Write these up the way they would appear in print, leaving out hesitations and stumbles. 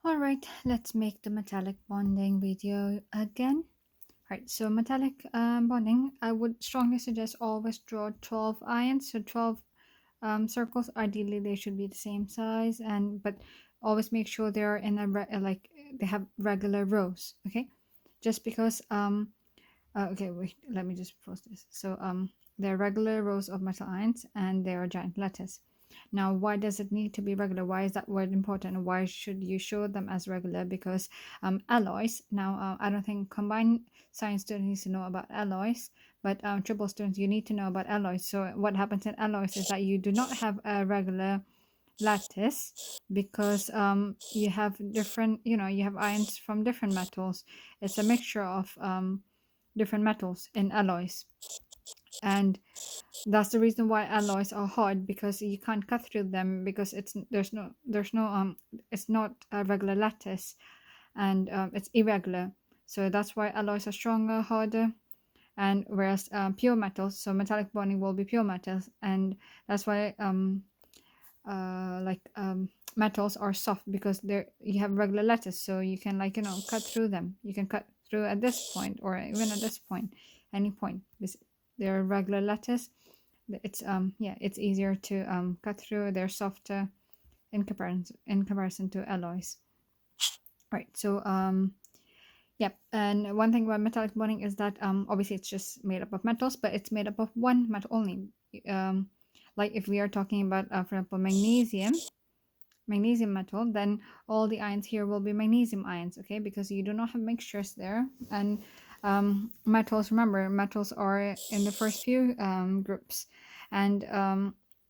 All right, let's make the metallic bonding video again. Right, so metallic bonding, I would strongly suggest always draw 12 ions, so 12 circles. Ideally, they should be the same size, and but always make sure they're in like they have regular rows. Okay, just because okay, wait, let me just post this. So they're regular rows of metal ions, and they are giant lattice. Now, why does it need to be regular? Why is that word important? And why should you show them as regular? Because alloys, now I don't think combined science students need to know about alloys, but triple students, you need to know about alloys. So what happens in alloys is that you do not have a regular lattice because you have different, you have ions from different metals. It's a mixture of different metals in alloys. And that's the reason why alloys are hard, because you can't cut through them, because there's no it's not a regular lattice, and it's irregular. So that's why alloys are stronger, harder. And whereas pure metals, so metallic bonding will be pure metals, and that's why like metals are soft, because they're you have regular lattice, so you can, like, cut through them. You can cut through at this point, or even at this point, any point. They're regular lattice. It's yeah, it's easier to cut through. They're softer in comparison to alloys. Right, so yep. And one thing about metallic bonding is that obviously it's just made up of metals, but it's made up of one metal only. um like if we are talking about for example magnesium metal, then all the ions here will be magnesium ions, okay, because you do not have mixtures there. And metals, remember, metals are in the first few groups, and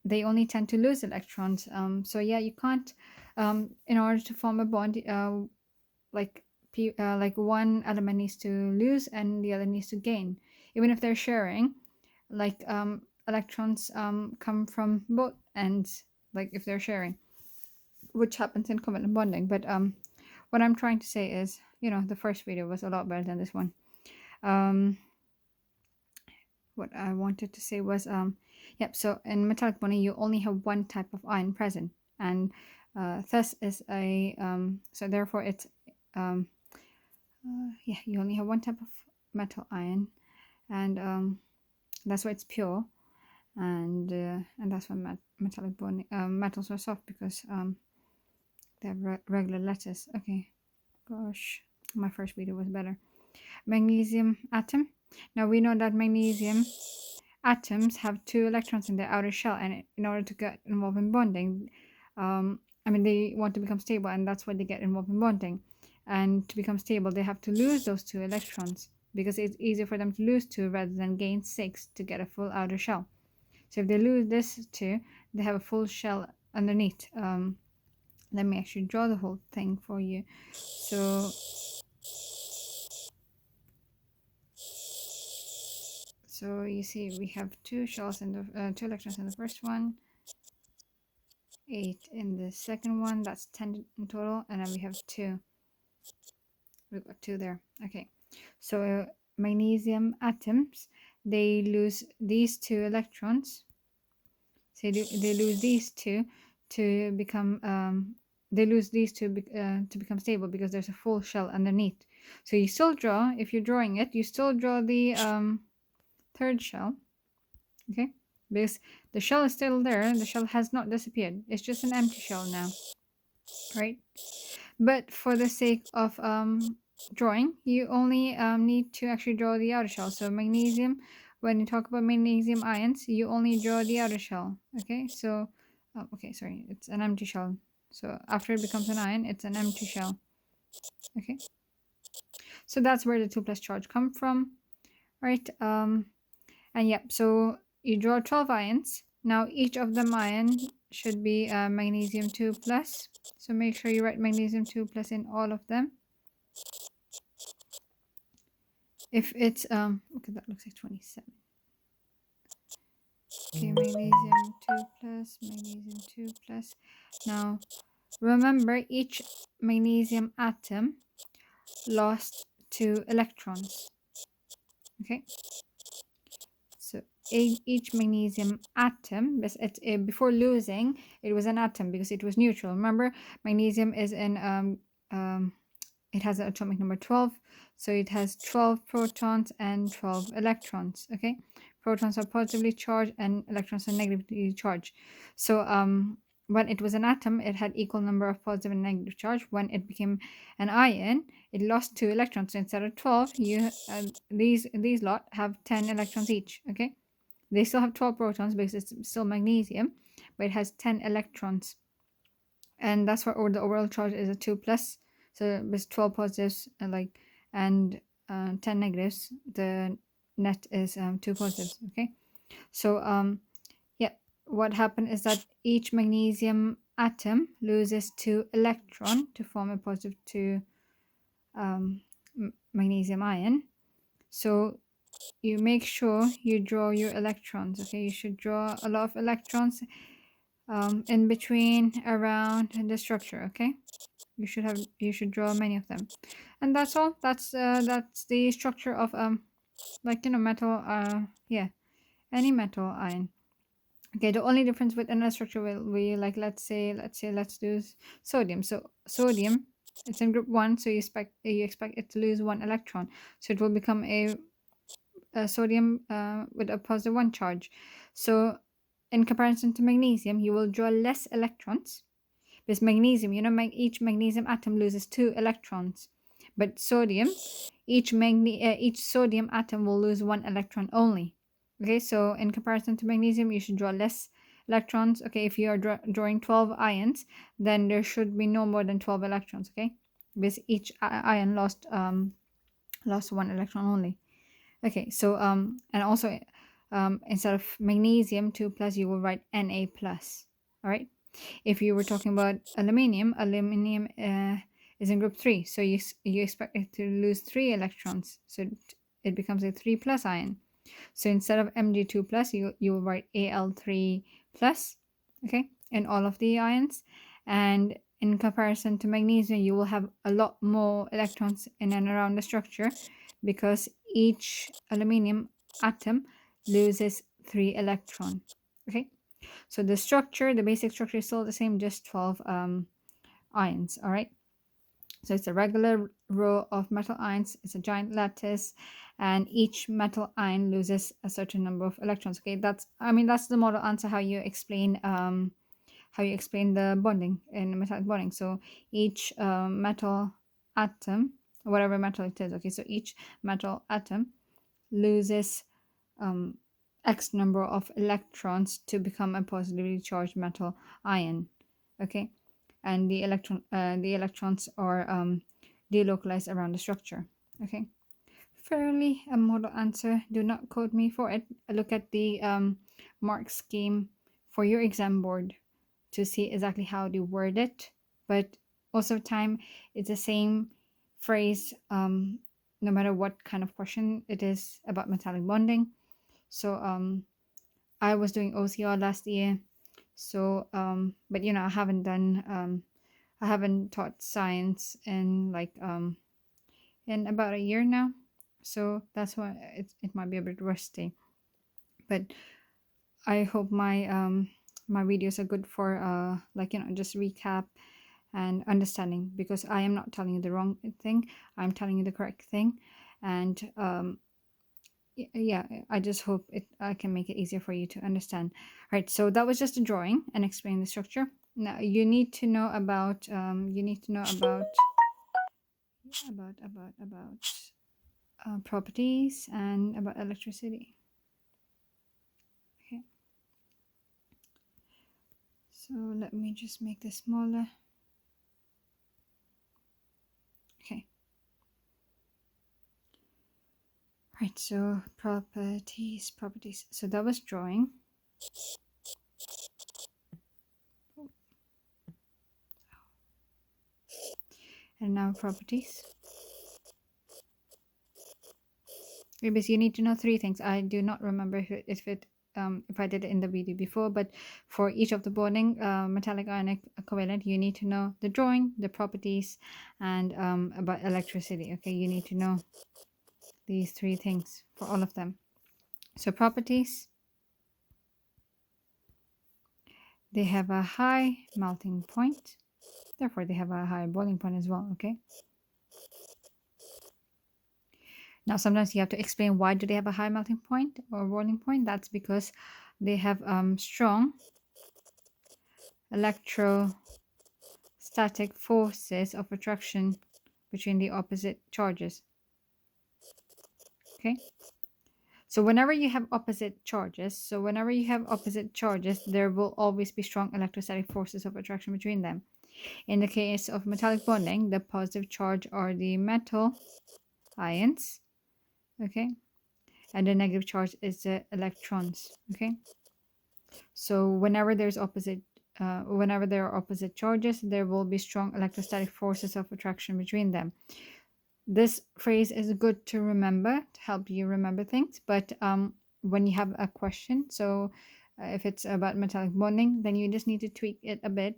they only tend to lose electrons. So yeah, you can't in order to form a bond, like like one element needs to lose and the other needs to gain, even if they're sharing. Like electrons come from both ends, like if they're sharing, which happens in covalent bonding. But what I'm trying to say is, the first video was a lot better than this one. um what I wanted to say was, yep, so in metallic bonding you only have one type of ion present, and thus is a so therefore it's um yeah, you only have one type of metal ion, and that's why it's pure. And that's why metallic bonding metals are soft, because they have regular lattice. Okay, gosh, my first video was better. Magnesium atom. Now we know that magnesium atoms have two electrons in their outer shell, and in order to get involved in bonding, I mean, they want to become stable, and that's why they get involved in bonding. And to become stable, they have to lose those two electrons, because it's easier for them to lose two rather than gain six to get a full outer shell. So if they lose this two, they have a full shell underneath. Let me actually draw the whole thing for you. So you see, we have two shells in the two electrons in the first one, 8 in the second one. That's 10 in total, and then we have two. We've got two there. Okay, so magnesium atoms, they lose these two electrons. So they lose these two to become they lose these two to become stable, because there's a full shell underneath. So you still draw, if you're drawing it, you still draw the third shell, okay, because the shell is still there. The shell has not disappeared. It's just an empty shell now, right? But for the sake of drawing, you only need to actually draw the outer shell. So magnesium, when you talk about magnesium ions, you only draw the outer shell. Okay, so okay, sorry, it's an empty shell. So after it becomes an ion, it's an empty shell. Okay, so that's where the 2 plus charge come from, right? And yep, so you draw 12 ions. Now each of them ion should be magnesium 2 plus. So make sure you write magnesium 2 plus in all of them. If it's okay, that looks like 27. Okay, magnesium 2 plus, magnesium 2 plus. Now remember, each magnesium atom lost 2 electrons. Okay, so each magnesium atom, before losing, it was an atom because it was neutral. Remember, magnesium is in it has an atomic number 12, so it has 12 protons and 12 electrons. Okay, protons are positively charged and electrons are negatively charged. So when it was an atom, it had equal number of positive and negative charge. When it became an ion, it lost 2 electrons. So instead of 12, you these lot have 10 electrons each. Okay, they still have 12 protons because it's still magnesium, but it has 10 electrons, and that's why the overall charge is a 2 plus. So with 12 positives and 10 negatives, the net is 2 positives. Okay, so yeah, what happened is that each magnesium atom loses 2 electron to form a positive 2 magnesium ion. So you make sure you draw your electrons. Okay, you should draw a lot of electrons in between, around the structure. Okay, you should draw many of them, and that's all. That's the structure of metal, yeah, any metal ion. Okay, the only difference with another structure will be, like, let's do sodium. So sodium, it's in group 1, so you expect it to lose 1 electron, so it will become a sodium with a positive 1 charge. So in comparison to magnesium, you will draw less electrons. With magnesium, each magnesium atom loses 2 electrons, but sodium, each sodium atom will lose 1 electron only. Okay, so in comparison to magnesium, you should draw less electrons. Okay, if you are drawing 12 ions, then there should be no more than 12 electrons. Okay, because each ion lost 1 electron only. Okay, so and also instead of magnesium 2 plus, you will write Na plus. All right. If you were talking about aluminium is in group 3, so you expect it to lose 3 electrons, so it becomes a 3 plus ion. So instead of Mg2 plus, you will write Al3 plus. Okay, in all of the ions. And in comparison to magnesium, you will have a lot more electrons in and around the structure, because each aluminium atom loses 3 electrons. Okay, so the basic structure is still the same, just 12 ions. All right, so it's a regular row of metal ions. It's a giant lattice, and each metal ion loses a certain number of electrons. Okay, that's the model answer how you explain the bonding in metallic bonding. So each metal atom, whatever metal it is, okay, so each metal atom loses x number of electrons to become a positively charged metal ion. Okay, and the electrons are delocalized around the structure. Okay, fairly a model answer. Do not quote me for it. Look at the mark scheme for your exam board to see exactly how they word it, but most of the time it's the same phrase, no matter what kind of question it is about metallic bonding. So I was doing OCR last year, so but I haven't taught science in in about a year now, so that's why it might be a bit rusty. But I hope my videos are good for just recap and understanding, because I am not telling you the wrong thing, I'm telling you the correct thing. And yeah, I just hope I can make it easier for you to understand. All right, so that was just a drawing and explain the structure. Now you need to know about properties and about electricity. Okay, so let me just make this smaller. Okay, right, so properties. So that was drawing. And now properties. Because you need to know 3 things. I do not remember if I did it in the video before, but for each of the bonding metallic ionic covalent, you need to know the drawing, the properties, and about electricity. Okay, you need to know these 3 things for all of them. So properties, they have a high melting point. Therefore, they have a higher boiling point as well, okay? Now, sometimes you have to explain why do they have a high melting point or boiling point. That's because they have strong electrostatic forces of attraction between the opposite charges, okay? So whenever you have opposite charges, there will always be strong electrostatic forces of attraction between them. In the case of metallic bonding, the positive charge are the metal ions, okay? And the negative charge is the electrons, okay? So whenever there are opposite charges, there will be strong electrostatic forces of attraction between them. This phrase is good to remember to help you remember things, but when you have a question, so if it's about metallic bonding, then you just need to tweak it a bit.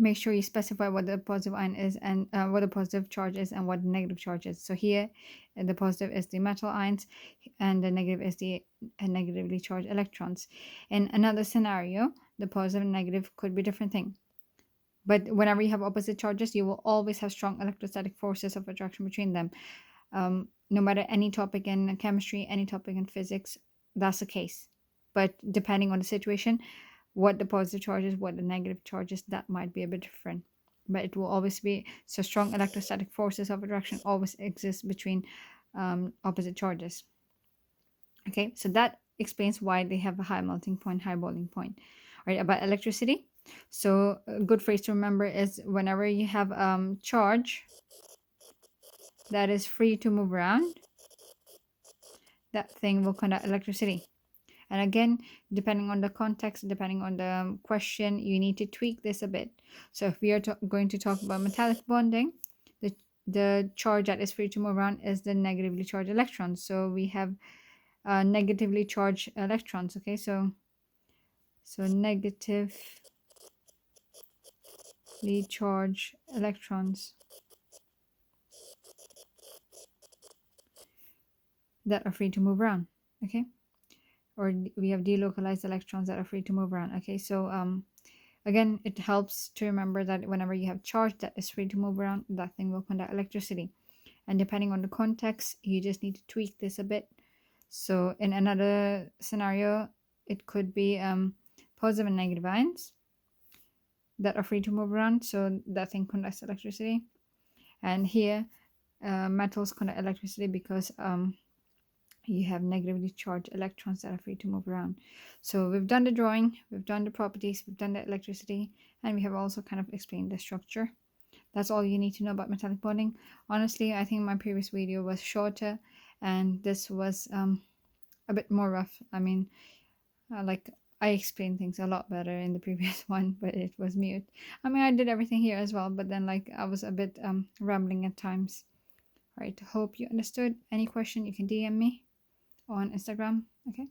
Make sure you specify what the positive ion is and what the positive charge is and what the negative charge is. So here, the positive is the metal ions and the negative is the negatively charged electrons. In another scenario, the positive and negative could be different thing. But whenever you have opposite charges, you will always have strong electrostatic forces of attraction between them. No matter any topic in chemistry, any topic in physics, that's the case. But depending on the situation, what the positive charges, what the negative charges, that might be a bit different. But it will always be, so strong electrostatic forces of attraction always exist between opposite charges. Okay, so that explains why they have a high melting point, high boiling point. All right, about electricity. So a good phrase to remember is whenever you have charge that is free to move around, that thing will conduct electricity. And again, depending on the context, depending on the question, you need to tweak this a bit. So if we are going to talk about metallic bonding, the charge that is free to move around is the negatively charged electrons. So we have negatively charged electrons, okay? So negatively charged electrons that are free to move around, okay? Or we have delocalized electrons that are free to move around, okay? So again, it helps to remember that whenever you have charge that is free to move around, that thing will conduct electricity. And depending on the context, you just need to tweak this a bit. So in another scenario, it could be positive and negative ions that are free to move around, so that thing conducts electricity. And here, metals conduct electricity because you have negatively charged electrons that are free to move around. So we've done the drawing, we've done the properties, we've done the electricity, and we have also kind of explained the structure. That's all you need to know about metallic bonding. Honestly, I think my previous video was shorter and this was a bit more rough. I mean, like I explained things a lot better in the previous one, but it was mute. I mean, I did everything here as well, but then like I was a bit rambling at times. All right, hope you understood. Any question, you can DM me on Instagram. Okay.